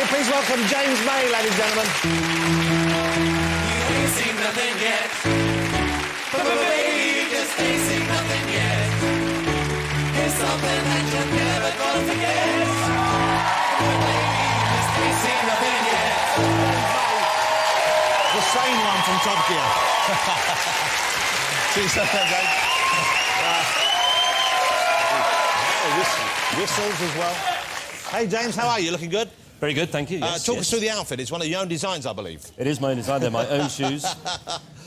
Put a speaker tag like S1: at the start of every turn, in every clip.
S1: please welcome James May, ladies and gentlemen.
S2: You ain't seen nothing yet. But baby, you just ain't seen nothing yet. It's something that you're never gonna forget. But baby, you just ain't seen nothing yet.
S1: The same one from Top Gear. See something, James? Whistles as well. Hey, James, how are you? Looking good?
S3: Very good, thank you. Yes,
S1: talk us through the outfit. It's one of your own designs, I believe.
S3: It is my own design. They're my own shoes,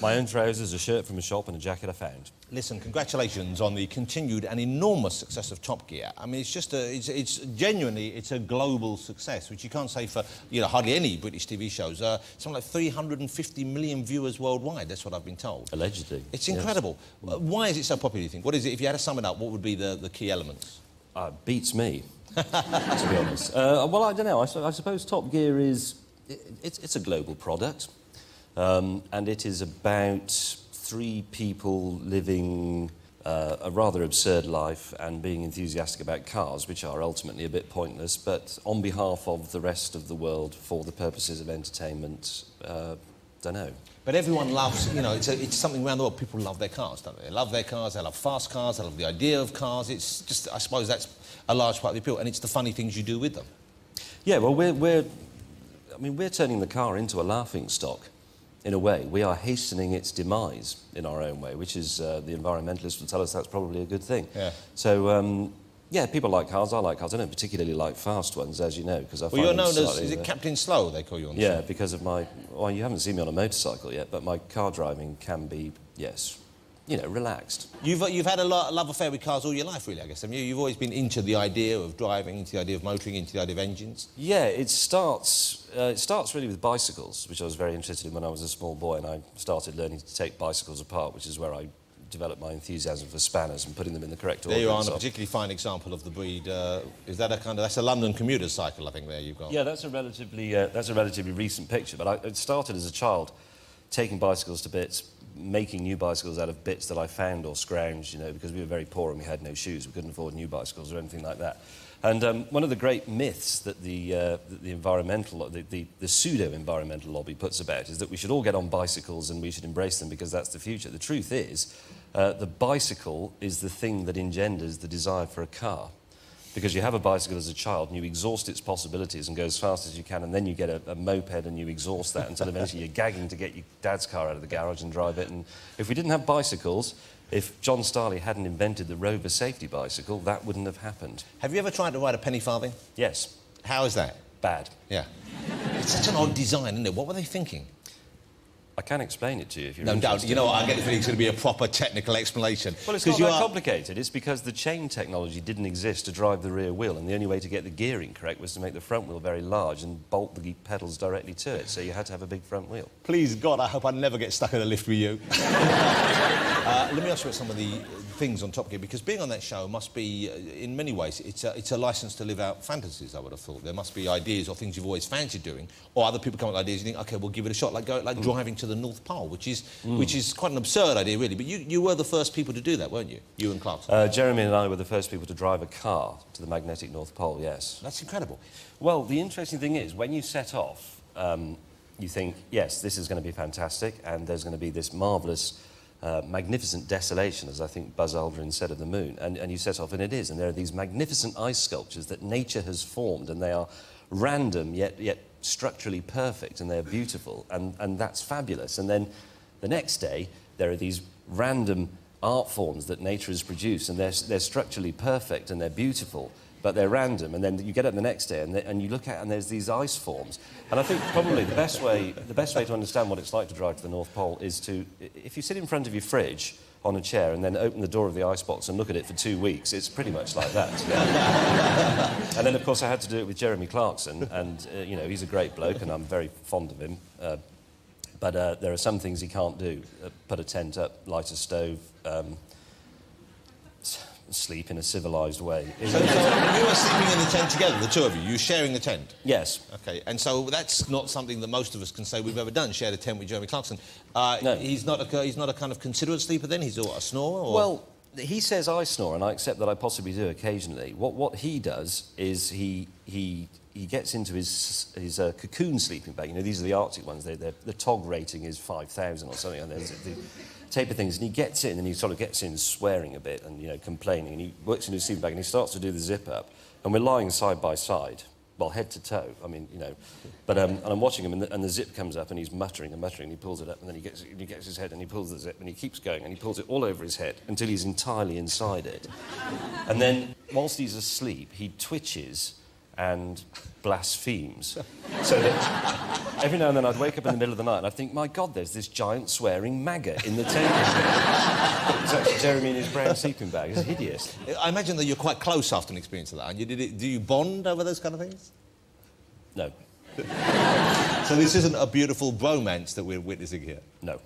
S3: my own trousers, a shirt from a shop and a jacket I found.
S1: Listen, congratulations on the continued and enormous success of Top Gear. I mean, it's just it's genuinely, it's a global success, which you can't say for, you know, hardly any British TV shows. Something like 350 million viewers worldwide, that's what I've been told.
S3: Allegedly.
S1: It's incredible.
S3: Yes.
S1: Why is it so popular, you think? What is it? If you had to sum it up, what would be the key elements?
S3: Beats me, to be honest. Well, I don't know. I suppose Top Gear is... It's a global product, and it is about three people living a rather absurd life and being enthusiastic about cars, which are ultimately a bit pointless, but on behalf of the rest of the world, for the purposes of entertainment, don't know.
S1: But everyone loves, you know, it's something around the world. People love their cars, don't they? They love their cars, they love fast cars, they love the idea of cars. It's just, I suppose that's a large part of the appeal, and it's the funny things you do with them. Yeah, well,
S3: we're turning the car into a laughingstock, in a way. We are hastening its demise in our own way, which is, the environmentalists will tell us that's probably a good thing.
S1: Yeah.
S3: So, yeah, people like cars, I like cars. I don't particularly like fast ones, as you know, because I find
S1: Well, you're known
S3: as...
S1: is it Captain Slow, they call you on the
S3: Yeah,
S1: show?
S3: because of my... Well, you haven't seen me on a motorcycle yet, but my car driving can be, yes, you know, relaxed.
S1: You've had a love affair with cars all your life, really, I guess, haven't you? You've always been into the idea of driving, into the idea of motoring, into the idea of engines.
S3: Yeah, it starts really with bicycles, which I was very interested in when I was a small boy, and I started learning to take bicycles apart, which is where I developed my enthusiasm for spanners and putting them in the correct order.
S1: There you are, a particularly fine example of the breed. Is that a kind of... That's a London commuter's cycle, I think, there you've got.
S3: Yeah, that's a relatively recent picture, but it started as a child, taking bicycles to bits, making new bicycles out of bits that I found or scrounged, you know, because we were very poor and we had no shoes. We couldn't afford new bicycles or anything like that. And one of the great myths that the pseudo-environmental lobby puts about is that we should all get on bicycles and we should embrace them because that's the future. The truth is, the bicycle is the thing that engenders the desire for a car. Because you have a bicycle as a child and you exhaust its possibilities and go as fast as you can, and then you get a moped and you exhaust that until eventually you're gagging to get your dad's car out of the garage and drive it. And if we didn't have bicycles, if John Starley hadn't invented the Rover safety bicycle, that wouldn't have happened.
S1: Have you ever tried to ride a penny farthing?
S3: Yes.
S1: How is that?
S3: Bad.
S1: Yeah. It's such an odd design, isn't it? What were they thinking?
S3: I can explain it to you if you're
S1: No
S3: interested.
S1: doubt. You know what? I get the feeling it's going to be a proper technical explanation.
S3: Well, it's not that complicated. It's because the chain technology didn't exist to drive the rear wheel, and the only way to get the gearing correct was to make the front wheel very large and bolt the pedals directly to it, so you had to have a big front wheel.
S1: Please, God, I hope I never get stuck in a lift with you. Let me ask you about some of the things on Top Gear, because being on that show must be, in many ways, it's a licence to live out fantasies, I would have thought. There must be ideas or things you've always fancied doing, or other people come up with ideas and you think, OK, we'll give it a shot, like driving to the North Pole, which is quite an absurd idea, really. But you were the first people to do that, weren't you? You and Clarkson.
S3: Jeremy and I were the first people to drive a car to the magnetic North Pole, yes.
S1: That's incredible.
S3: Well, the interesting thing is, when you set off, you think, yes, this is going to be fantastic, and there's going to be this marvellous, magnificent desolation, as I think Buzz Aldrin said of the moon, and you set off, and it is, and there are these magnificent ice sculptures that nature has formed, and they are random, yet structurally perfect, and they're beautiful, and that's fabulous. And then the next day, there are these random art forms that nature has produced, and they're structurally perfect, and they're beautiful, but they're random. And then you get up the next day, and you look at, and there's these ice forms. And I think probably the best way to understand what it's like to drive to the North Pole is to, if you sit in front of your fridge on a chair and then open the door of the icebox and look at it for 2 weeks, it's pretty much like that. And then, of course, I had to do it with Jeremy Clarkson, and, you know, he's a great bloke, and I'm very fond of him. But there are some things he can't do. Put a tent up, light a stove, sleep in a civilised way.
S1: So you were sleeping in the tent together, the two of you? You were sharing the tent?
S3: Yes.
S1: OK, and so that's not something that most of us can say we've ever done, shared a tent with Jeremy Clarkson.
S3: No.
S1: He's not a kind of considerate sleeper then? He's a snorer? Or?
S3: Well, he says I snore, and I accept that I possibly do occasionally. What he does is he he gets into his cocoon sleeping bag. You know, these are the Arctic ones. The TOG rating is 5,000 or something, and there's the taper things. And he gets in, and he sort of gets in swearing a bit and, you know, complaining. And he works in his sleeping bag, and he starts to do the zip up. And we're lying side by side, well, head to toe. I mean, you know. But and I'm watching him, and the zip comes up, and he's muttering and muttering. And he pulls it up, and then he gets his head, and he pulls the zip, and he keeps going, and he pulls it all over his head until he's entirely inside it. And then, whilst he's asleep, he twitches and blasphemes. So that every now and then I'd wake up in the middle of the night and I'd think, my God, there's this giant swearing maggot in the table. It's actually Jeremy in his brown sleeping bag. It's hideous.
S1: I imagine that you're quite close after an experience of that. And do you bond over those kind of things?
S3: No.
S1: So this isn't a beautiful bromance that we're witnessing here?
S3: No.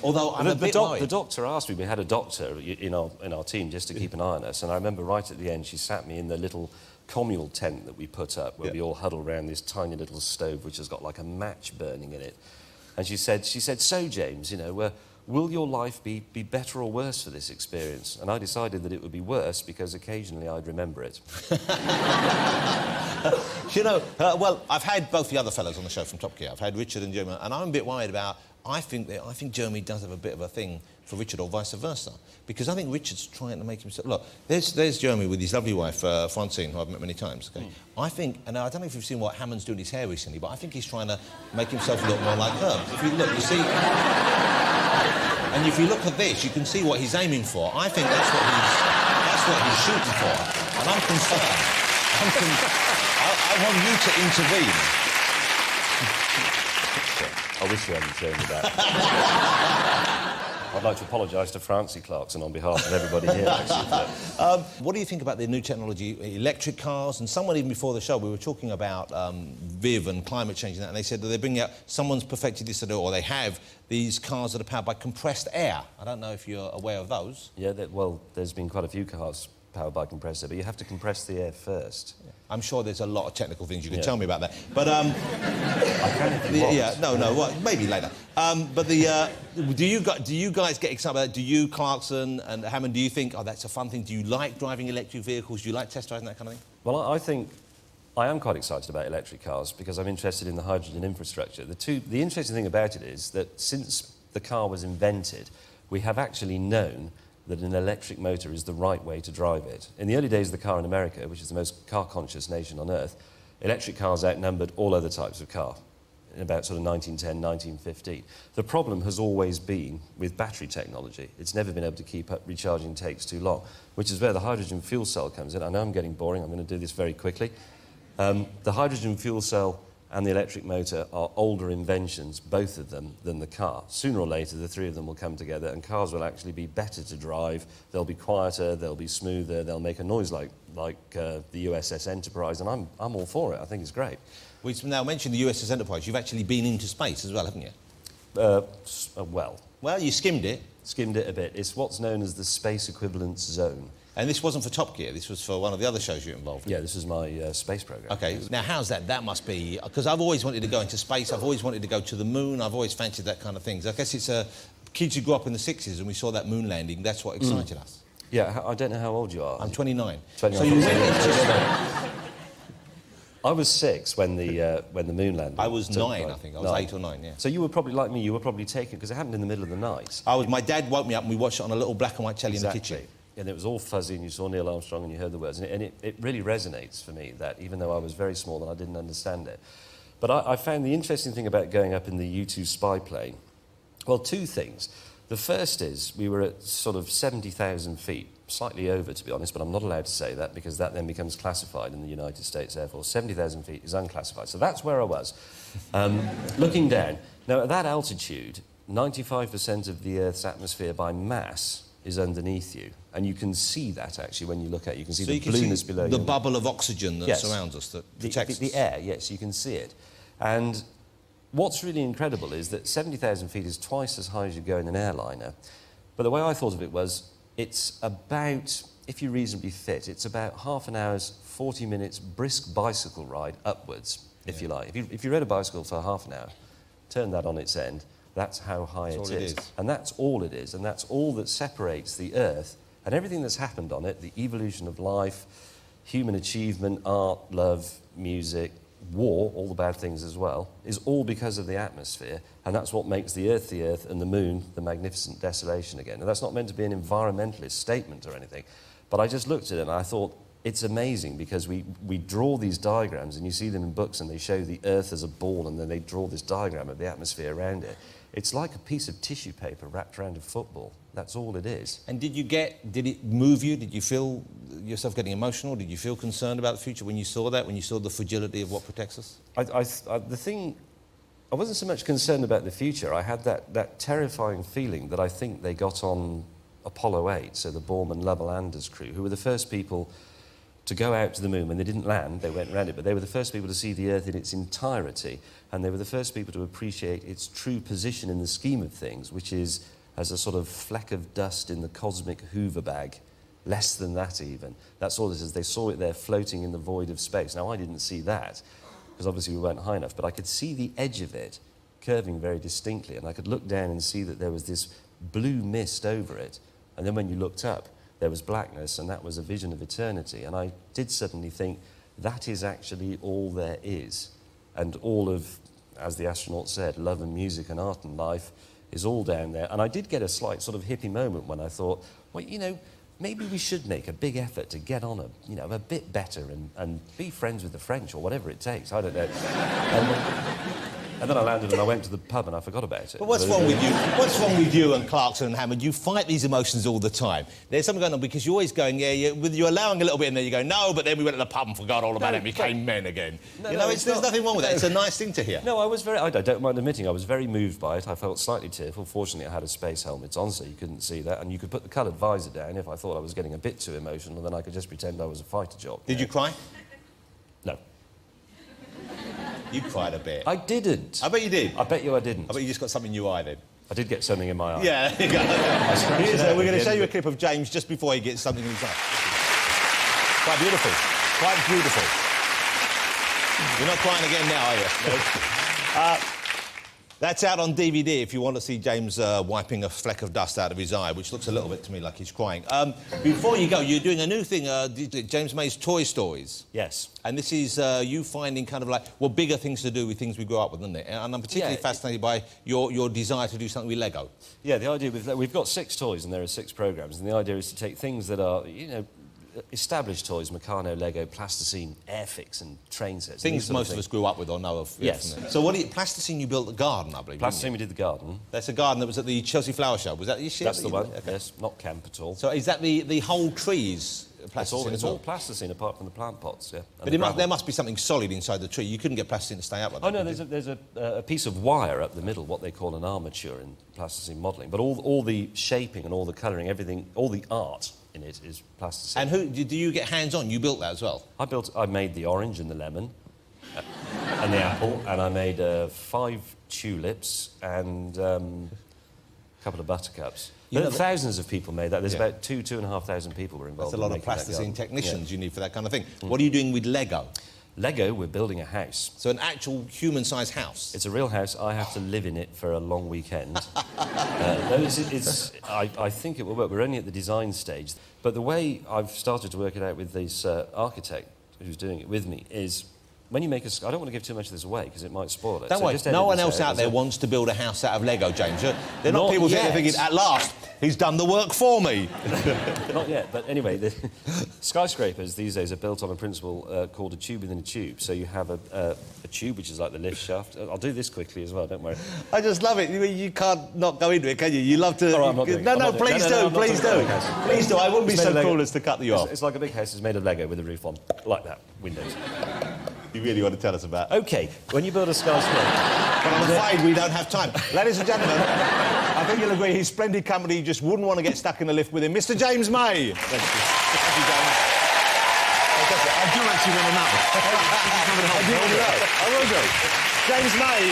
S1: Although I'm a bit worried.
S3: The doctor asked me, we had a doctor in our team just to keep an eye on us, and I remember right at the end she sat me in the little communal tent that we put up where we all huddle around this tiny little stove which has got like a match burning in it. And she said, so James, you know, will your life be better or worse for this experience? And I decided that it would be worse because occasionally I'd remember it.
S1: You know, well, I've had both the other fellows on the show from Top Gear. I've had Richard and Jeremy, and I'm a bit worried about... I think Jeremy does have a bit of a thing for Richard, or vice versa, because I think Richard's trying to make himself... Look, there's Jeremy with his lovely wife, Francine, who I've met many times, okay? I think, and I don't know if you've seen what Hammond's doing his hair recently, but I think he's trying to make himself look more like her. If you look, you see... And if you look at this, you can see what he's aiming for. I think that's what he's shooting for, and I'm concerned. I want you to intervene.
S3: I wish you hadn't shown me that. I'd like to apologise to Francie Clarkson on behalf of everybody here, actually.
S1: What do you think about the new technology, electric cars? And someone even before the show, we were talking about Viv and climate change and that, and they said that they're bringing out, someone's perfected this, or they have these cars that are powered by compressed air. I don't know if you're aware of those.
S3: Yeah, well, there's been quite a few cars powered by compressor, but you have to compress the air first.
S1: Yeah. I'm sure there's a lot of technical things you can tell me about that. But
S3: I can if you want.
S1: Yeah, no, well, maybe later. But do you guys get excited about that? Do you, Clarkson and Hammond, do you think, oh, that's a fun thing? Do you like driving electric vehicles? Do you like test driving that kind of thing?
S3: Well, I think I am quite excited about electric cars because I'm interested in the hydrogen infrastructure. The interesting thing about it is that since the car was invented, we have actually known that an electric motor is the right way to drive it. In the early days of the car in America, which is the most car-conscious nation on Earth, electric cars outnumbered all other types of car in about sort of 1910, 1915. The problem has always been with battery technology. It's never been able to keep up, recharging takes too long, which is where the hydrogen fuel cell comes in. I know I'm getting boring, I'm going to do this very quickly. The hydrogen fuel cell and the electric motor are older inventions, both of them, than the car. Sooner or later, the three of them will come together and cars will actually be better to drive. They'll be quieter, they'll be smoother, they'll make a noise like the USS Enterprise, and I'm all for it. I think it's great.
S1: We've now mentioned the USS Enterprise. You've actually been into space as well, haven't you?
S3: Well,
S1: you skimmed it.
S3: Skimmed it a bit. It's what's known as the Space Equivalence Zone.
S1: And this wasn't for Top Gear, this was for one of the other shows you're involved in.
S3: Yeah, this is my space programme.
S1: OK, now how's that? That must be... Because I've always wanted to go into space, I've always wanted to go to the moon, I've always fancied that kind of thing. I guess it's kids who grew up in the 60s and we saw that moon landing, that's what excited us.
S3: Yeah, I don't know how old you are.
S1: I'm 29.
S3: 29.
S1: So you went into...
S3: I was 6 when the moon landed.
S1: I was 9, I think. I was 8 or 9, yeah.
S3: So you were probably like me, you were probably taken, because it happened in the middle of the night.
S1: My dad woke me up and we watched it on a little black and white telly in the kitchen.
S3: And it was all fuzzy and you saw Neil Armstrong and you heard the words. And it really resonates for me, that even though I was very small and I didn't understand it. But I found the interesting thing about going up in the U-2 spy plane, well, 2 things. The first is we were at sort of 70,000 feet, slightly over, to be honest, but I'm not allowed to say that because that then becomes classified in the United States Air Force. 70,000 feet is unclassified. So that's where I was, looking down. Now, at that altitude, 95% of the Earth's atmosphere by mass is underneath you. And you can see that, actually, when you look at it. You can see the blueness below you.
S1: The bubble of oxygen that surrounds us, that protects us.
S3: The air, yes, you can see it. And what's really incredible is that 70,000 feet is twice as high as you go in an airliner. But the way I thought of it was, it's about, if you're reasonably fit, it's about half an hour's, 40 minutes brisk bicycle ride upwards, if you like. If you rode a bicycle for half an hour, turn that on its end, that's how high it is. And that's all it is. And that's all that separates the Earth and everything that's happened on it, the evolution of life, human achievement, art, love, music, war, all the bad things as well, is all because of the atmosphere, and that's what makes the Earth, and the Moon the magnificent desolation again. And that's not meant to be an environmentalist statement or anything, but I just looked at it and I thought, it's amazing because we draw these diagrams and you see them in books and they show the Earth as a ball and then they draw this diagram of the atmosphere around it. It's like a piece of tissue paper wrapped around a football. That's all it is.
S1: And did it move you? Did you feel yourself getting emotional? Did you feel concerned about the future when you saw that, when you saw the fragility of what protects us?
S3: The thing, I wasn't so much concerned about the future. I had that terrifying feeling that I think they got on Apollo 8, so the Borman Lovell-Anders crew, who were the first people to go out to the moon. When they didn't land, they went around it, but they were the first people to see the Earth in its entirety, and they were the first people to appreciate its true position in the scheme of things, which is as a sort of fleck of dust in the cosmic Hoover bag, less than that even. That's all it is. They saw it there floating in the void of space. Now, I didn't see that, because obviously we weren't high enough, but I could see the edge of it curving very distinctly, and I could look down and see that there was this blue mist over it, and then when you looked up, there was blackness, and that was a vision of eternity. And I did suddenly think, that is actually all there is. And all of, as the astronaut said, love and music and art and life is all down there. And I did get a slight sort of hippie moment when I thought, well, you know, maybe we should make a big effort to get on a bit better and be friends with the French or whatever it takes. I don't know. And then I landed and I went to the pub and I forgot about it.
S1: But what's wrong with you? What's wrong with you and Clarkson and Hammond? You fight these emotions all the time. There's something going on because you're always going, you're allowing a little bit in there, you go, no, but then we went to the pub and forgot all about it and became men again. There's nothing wrong with that. It's a nice thing to hear.
S3: No, I don't mind admitting, I was very moved by it. I felt slightly tearful. Fortunately, I had a space helmet on, so you couldn't see that. And you could put the coloured visor down if I thought I was getting a bit too emotional, and then I could just pretend I was a fighter jock.
S1: Did you cry?
S3: No.
S1: You cried a bit.
S3: I didn't.
S1: I bet you did.
S3: I bet you I didn't.
S1: I bet you just got something in your eye then.
S3: I did get something in my eye.
S1: Yeah, there you go. We're going to show you a clip of James just before he gets something in his eye. Quite beautiful. Quite beautiful. You're not crying again now, are you? That's out on DVD if you want to see James wiping a fleck of dust out of his eye, which looks a little bit to me like he's crying. Before you go, you're doing a new thing, James May's Toy Stories.
S3: Yes.
S1: And this is you finding kind of like, bigger things to do with things we grew up with, isn't it? And I'm particularly fascinated by your desire to do something with Lego. Yeah,
S3: the idea we've got 6 toys and there are 6 programmes, and the idea is to take things that are, established toys, Meccano, Lego, plasticine, Airfix and train sets.
S1: Things most of us grew up with or know of.
S3: Yes.
S1: So plasticine, you built the garden, I believe.
S3: Plasticine, we did the garden.
S1: That's a garden that was at the Chelsea Flower Show. Was that your shit?
S3: That's the one, yes. Not camp at all.
S1: So is that the whole trees? Plasticine
S3: it's all plasticine apart from the plant pots, yeah.
S1: But there must be something solid inside the tree. You couldn't get plasticine to stay up like that.
S3: Oh, no, there's a piece of wire up the middle, what they call an armature in plasticine modelling. But all the shaping and all the colouring, everything, all the art in it is plasticine.
S1: And do you get hands-on? You built that as well?
S3: I made the orange and the lemon and the apple, and I made 5 tulips and a couple of buttercups. Thousands of people made that. There's about 2,500 people were involved.
S1: That's a lot of plasticine technicians you need for that kind of thing. What are you doing with Lego?
S3: Lego, we're building a house.
S1: So an actual human-sized house?
S3: It's a real house. I have to live in it for a long weekend. I think it will work. We're only at the design stage. But the way I've started to work it out with this architect who's doing it with me is, when you make I don't want to give too much of this away because it might spoil it.
S1: Don't worry, no one else out there wants to build a house out of Lego, James. They're not people thinking, at last, he's done the work for me.
S3: Not yet, but anyway, the skyscrapers these days are built on a principle called a tube within a tube. So you have a tube, which is like the lift shaft. I'll do this quickly as well, don't worry.
S1: I just love it. You can't not go into it, can you? You love to...
S3: All right, I'm not doing it.
S1: No, please do, please do. Please do. I wouldn't be so cruel as to cut you off.
S3: It's like a big house. It's made of Lego with a roof on, like that, windows.
S1: You really want to tell us about?
S3: OK, when you build a skyscraper...
S1: But I'm afraid we don't have time. Ladies and gentlemen, I think you'll agree his splendid company just wouldn't want to get stuck in the lift with him. Mr. James May. Thank you, James.
S4: I do actually want to know.
S1: I will do. James May.